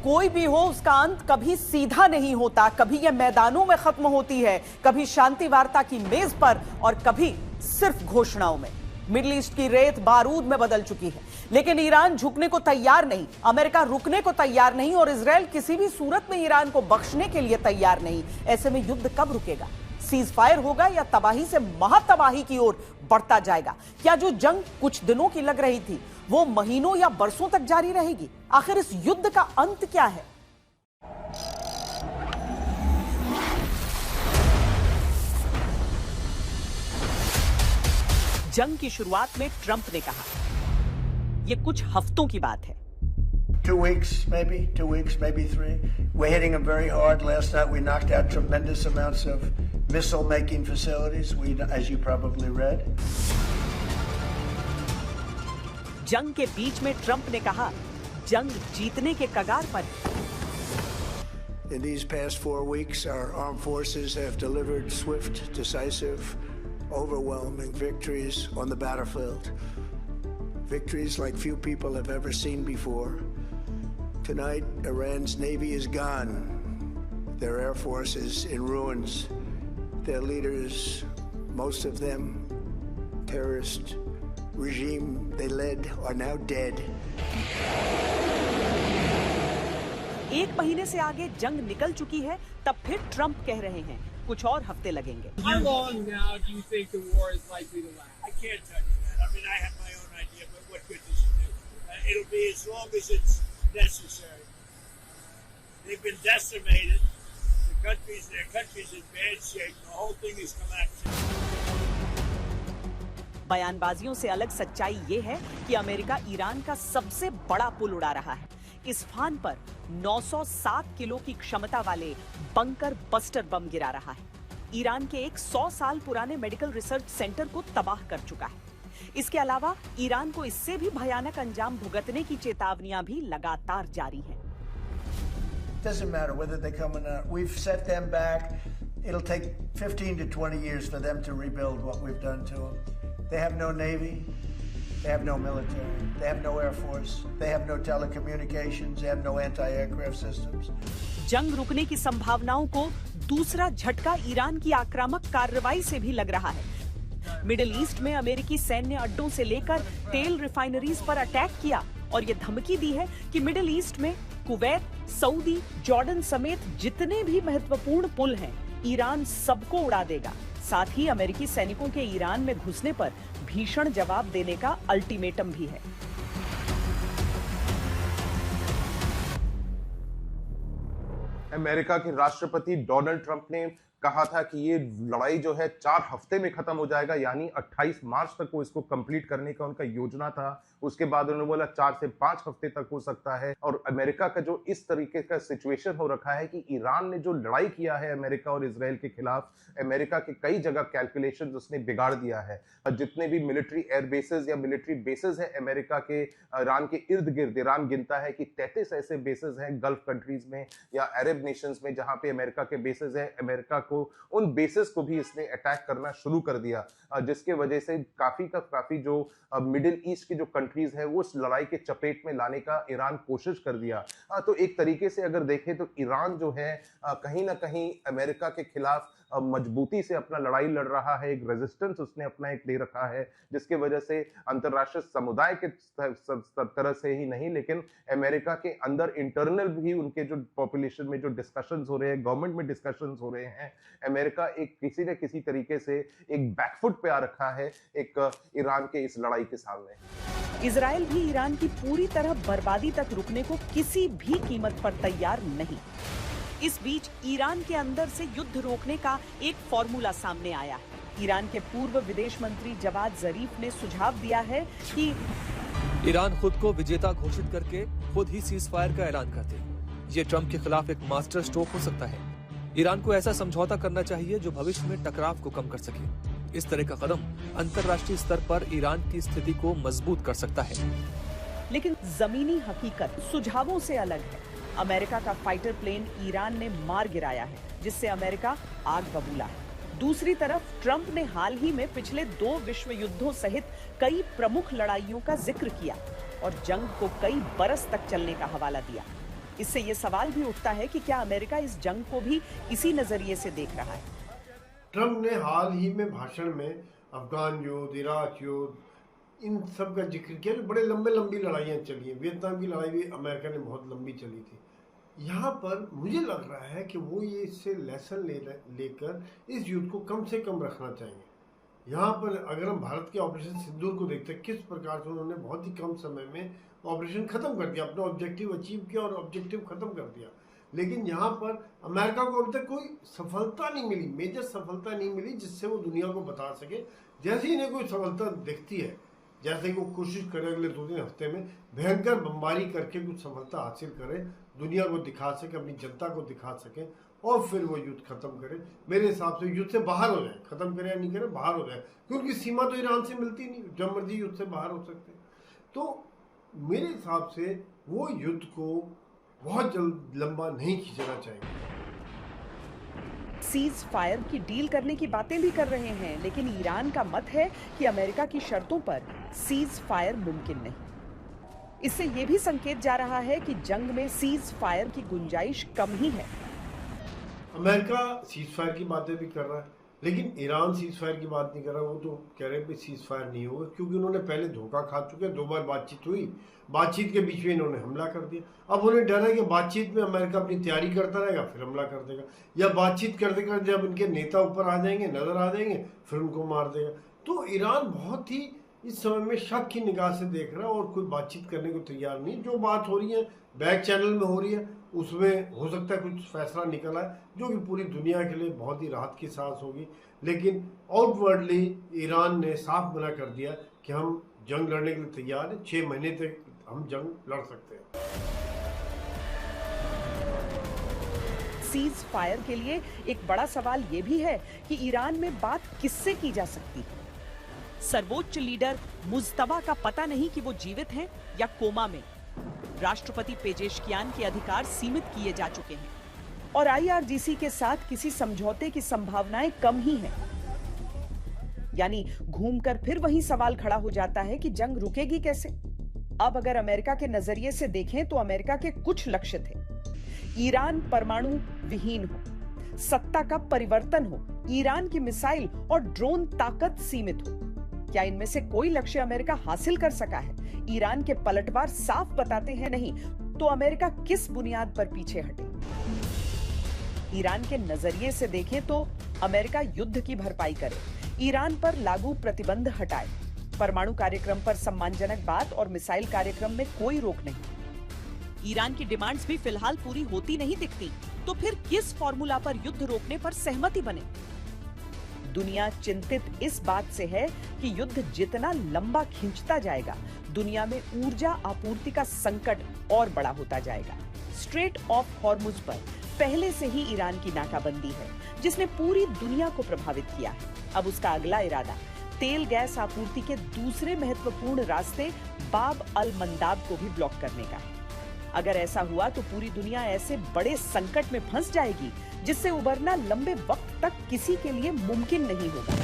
कोई भी हो, उसका अंत कभी सीधा नहीं होता। कभी यह मैदानों में खत्म होती है, कभी शांति वार्ता की मेज पर, और कभी सिर्फ घोषणाओं में। मिडिल ईस्ट की रेत बारूद में बदल चुकी है, लेकिन ईरान झुकने को तैयार नहीं, अमेरिका रुकने को तैयार नहीं, और इजराइल किसी भी सूरत में ईरान को बख्शने के लिए तैयार नहीं। ऐसे में युद्ध कब रुकेगा? सीज फायर होगा या तबाही से महातबाही की ओर बढ़ता जाएगा? क्या जो जंग कुछ दिनों की लग रही थी वो महीनों या बरसों तक जारी रहेगी? आखिर इस युद्ध का अंत क्या है? जंग की शुरुआत में ट्रंप ने कहा, यह कुछ हफ्तों की बात है। 2 weeks, maybe 3. We're hitting them very hard. Last night we knocked out tremendous amounts of missile-making facilities, as you probably read. जंग के बीच में ट्रंप ने कहा, जंग जीतने के कगार पर है। In these past 4 weeks, our armed forces have delivered swift, decisive, overwhelming victories on the battlefield. Victories like few people have ever seen before. Tonight, Iran's navy is gone. Their air force is in ruins. Their leaders, most of them, terrorist regime they led, are now dead. एक महीने से आगे जंग निकल चुकी है, तब फिर ट्रंप कह रहे हैं कुछ और हफ्ते लगेंगे। How long now do you think the war is likely to last? I can't tell you that. I mean, I have my own idea, but what good does it do? It'll be as long as it's necessary. They've been decimated. Their country's in bad shape. The whole thing is collapsing. बयानबाजियों से अलग सच्चाई ये है कि America Iran का सबसे बड़ा पुल उड़ा रहा है। इस्फहान पर 907 किलो की क्षमता वाले बंकर बस्टर बम गिरा रहा है। ईरान के एक 100 साल पुराने मेडिकल रिसर्च सेंटर को तबाह कर चुका है। इसके अलावा ईरान को इससे भी भयानक अंजाम भुगतने की चेतावनियां भी लगातार जारी हैं। Doesn't matter whether they come or not. We've set them back. It'll take 15 to 20 years for them to rebuild what we've done to them. They have no navy. They have no military. They have no air force. They have no telecommunications. They have no anti-aircraft systems. जंग रुकने की संभावनाओं को दूसरा झटका Iran की आक्रामक कार्रवाई से भी लग रहा है। मिडिल ईस्ट में अमेरिकी सैन्य अड्डों से लेकर तेल रिफाइनरीज पर अटैक किया और ये धमकी दी है कि मिडिल ईस्ट में कुवैत, सऊदी, जॉर्डन समेत जितने भी महत्वपूर्ण पुल हैं, ईरान सबको उड़ा देगा। साथ ही अमेरिकी सैनिकों के ईरान में घुसने पर भीषण जवाब देने का अल्टीमेटम भी है। अमेरिका के राष्ट्रपति डोनाल्ड ट्रंप ने कहा था कि ये लड़ाई जो है 4 हफ्ते में खत्म हो जाएगा, यानी 28 मार्च तक वो इसको कंप्लीट करने का उनका योजना था। उसके बाद उन्होंने बोला 4 से 5 हफ्ते तक हो सकता है। और अमेरिका का जो इस तरीके का सिचुएशन हो रखा है कि ईरान ने जो लड़ाई किया है अमेरिका और इजराइल के खिलाफ, अमेरिका के कई जगह कैलकुलेशंस उसने बिगाड़ दिया है। जितने भी मिलिट्री एयर बेसेस या मिलिट्री बेसेस हैं अमेरिका के ईरान के इर्द गिर्द, ईरान गिनता है कि 33 ऐसे बेसेस हैं गल्फ कंट्रीज में या अरब नेशंस में जहां पे अमेरिका के बेसेस हैं। अमेरिका को उन बेसिस को भी इसने अटैक करना शुरू कर दिया, जिसके वजह से काफी जो मिडिल ईस्ट की जो कंट्रीज है वो उस लड़ाई के चपेट में लाने का ईरान कोशिश कर दिया। तो एक तरीके से अगर देखें तो ईरान जो है कहीं ना कहीं अमेरिका के खिलाफ मजबूती से अपना लड़ाई लड़ रहा है। एक रेजिस्टेंस उसने अपना एक दे रखा है, जिसके वजह से अंतरराष्ट्रीय समुदाय के तरह से ही नहीं, लेकिन अमेरिका के अंदर इंटरनल भी उनके जो पॉपुलेशन में जो डिस्कशंस हो रहे हैं, गवर्नमेंट में डिस्कशंस हो रहे हैं, अमेरिका एक किसी न किसी तरीके से एक बैकफुट पे आ रखा है एक ईरान के इस लड़ाई के सामने। इजराइल भी ईरान की पूरी तरह बर्बादी तक रुकने को किसी भी कीमत पर तैयार नहीं। इस बीच ईरान के अंदर से युद्ध रोकने का एक फॉर्मूला सामने आया है। ईरान के पूर्व विदेश मंत्री जवाद जरीफ ने सुझाव दिया है कि ईरान खुद को विजेता घोषित करके खुद ही सीज फायर का ऐलान कर दे। ये ट्रंप के खिलाफ एक मास्टर स्ट्रोक हो सकता है। ईरान को ऐसा समझौता करना चाहिए जो भविष्य में टकराव को कम कर सके। इस तरह का कदम अंतर्राष्ट्रीय स्तर पर ईरान की स्थिति को मजबूत कर सकता है। लेकिन जमीनी हकीकत सुझावों से अलग है। अमेरिका का फाइटर प्लेन ईरान ने मार गिराया है, जिससे अमेरिका आग बबूला है। दूसरी तरफ ट्रंप ने हाल ही में पिछले 2 विश्व युद्धों सहित कई प्रमुख लड़ाइयों का जिक्र किया और जंग को कई बरस तक चलने का हवाला दिया। इससे ये सवाल भी उठता है कि क्या अमेरिका इस जंग को भी इसी नजरिए से देख रहा है। ट्रंप ने हाल ही में भाषण में अफगान युद्ध, इराक युद्ध, इन सब का जिक्र किया। बड़े लंबी लड़ाइयाँ चली हैं। वियतनाम की लड़ाई भी अमेरिका ने बहुत लंबी चली थी। यहाँ पर मुझे लग रहा है कि वो ये इससे लेसन लेकर इस युद्ध को कम से कम रखना चाहेंगे। यहाँ पर अगर हम भारत के ऑपरेशन सिंदूर को देखते हैं, किस प्रकार से उन्होंने बहुत ही कम समय में ऑपरेशन खत्म कर दिया, अपना ऑब्जेक्टिव अचीव किया और ऑब्जेक्टिव खत्म कर दिया। लेकिन यहाँ पर अमेरिका को अभी तक कोई सफलता नहीं मिली, मेजर सफलता नहीं मिली जिससे वो दुनिया को बता सके। जैसे ही इन्हें कोई सफलता दिखती है, जैसे कि वो कोशिश करें अगले 2-3 हफ्ते में भयंकर बमबारी करके कुछ सफलता हासिल करें, दुनिया को दिखा सके, अपनी जनता को दिखा सके और फिर वो युद्ध खत्म करें। मेरे हिसाब से युद्ध से बाहर हो जाए, खत्म करें या नहीं करें, बाहर हो जाए, क्योंकि सीमा तो ईरान से मिलती नहीं, जब मर्जी युद्ध से बाहर हो सकते हैं। तो मेरे हिसाब से वो युद्ध को बहुत जल्द लंबा नहीं खींचना चाहिए। सीज फायर की डील करने की बातें भी कर रहे हैं, लेकिन ईरान का मत है कि अमेरिका की शर्तों पर सीज फायर मुमकिन नहीं। इससे यह भी संकेत जा रहा है कि जंग में सीज फायर की गुंजाइश कम ही है। अमेरिका सीज फायर की बातें भी कर रहा है, लेकिन ईरान सीज फायर की बात नहीं कर रहा। वो तो कह रहे हैं सीज फायर नहीं होगा, क्योंकि उन्होंने पहले धोखा खा चुके हैं। 2 बार बातचीत हुई, बातचीत के बीच में इन्होंने हमला कर दिया। अब उन्हें डर है कि बातचीत में अमेरिका अपनी तैयारी करता रहेगा, फिर हमला कर देगा, या बातचीत करते करते जब इनके नेता ऊपर आ जाएंगे, नजर आ जाएंगे, फिर उनको मार देगा। तो ईरान बहुत ही इस समय में शक की निगाह से देख रहा है और कोई बातचीत करने को तैयार नहीं। जो बात हो रही है बैक चैनल में हो रही है, उसमें हो सकता है कुछ फैसला निकल आए जो कि पूरी दुनिया के लिए बहुत ही राहत की सांस होगी। लेकिन आउटवर्डली ईरान ने साफ मना कर दिया कि हम जंग लड़ने के लिए तैयार हैं, 6 महीने तक हम जंग लड़ सकते हैं। सीज फायर के लिए एक बड़ा सवाल यह भी है कि ईरान में बात किससे की जा सकती है। सर्वोच्च लीडर मुज्तबा का पता नहीं कि वो जीवित हैं या कोमा में। राष्ट्रपति पेजेशकियान के अधिकार सीमित किए जा चुके हैं और IRGC के साथ किसी समझौते की संभावनाएं कम ही हैं। यानी घूमकर फिर वही सवाल खड़ा हो जाता है कि जंग रुकेगी कैसे। अब अगर अमेरिका के नजरिए से देखें तो अमेरिका के कुछ लक्ष्य थे। ईरान परमाणु विहीन हो, सत्ता का परिवर्तन हो, ईरान की मिसाइल और ड्रोन ताकत सीमित हो। क्या इनमें से कोई लक्ष्य अमेरिका हासिल कर सका है? ईरान के पलटवार साफ बताते हैं नहीं, तो अमेरिका किस बुनियाद पर पीछे हटे? ईरान के नजरिए से देखें तो अमेरिका युद्ध की भरपाई करे, ईरान पर लागू प्रतिबंध हटाए, परमाणु कार्यक्रम पर सम्मानजनक बात और मिसाइल कार्यक्रम में कोई रोक नहीं। ईरान की डिमांड्स भी फिलहाल पूरी होती नहीं दिखती, तो फिर किस फॉर्मूला पर युद्ध रोकने पर सहमति बने? दुनिया चिंतित इस बात से है कि युद्ध जितना लंबा खिंचता जाएगा, दुनिया में ऊर्जा आपूर्ति का संकट और बड़ा होता जाएगा। स्ट्रेट ऑफ हॉर्मुज पर पहले से ही ईरान की नाकाबंदी है, जिसने पूरी दुनिया को प्रभावित किया है। अब उसका अगला इरादा तेल गैस आपूर्ति के दूसरे महत्वपूर्ण रास्ते बाब अल मंदाब को भी ब्लॉक करने का है। अगर ऐसा हुआ तो पूरी दुनिया ऐसे बड़े संकट में फंस जाएगी जिससे उबरना लंबे वक्त तक किसी के लिए मुमकिन नहीं होगा।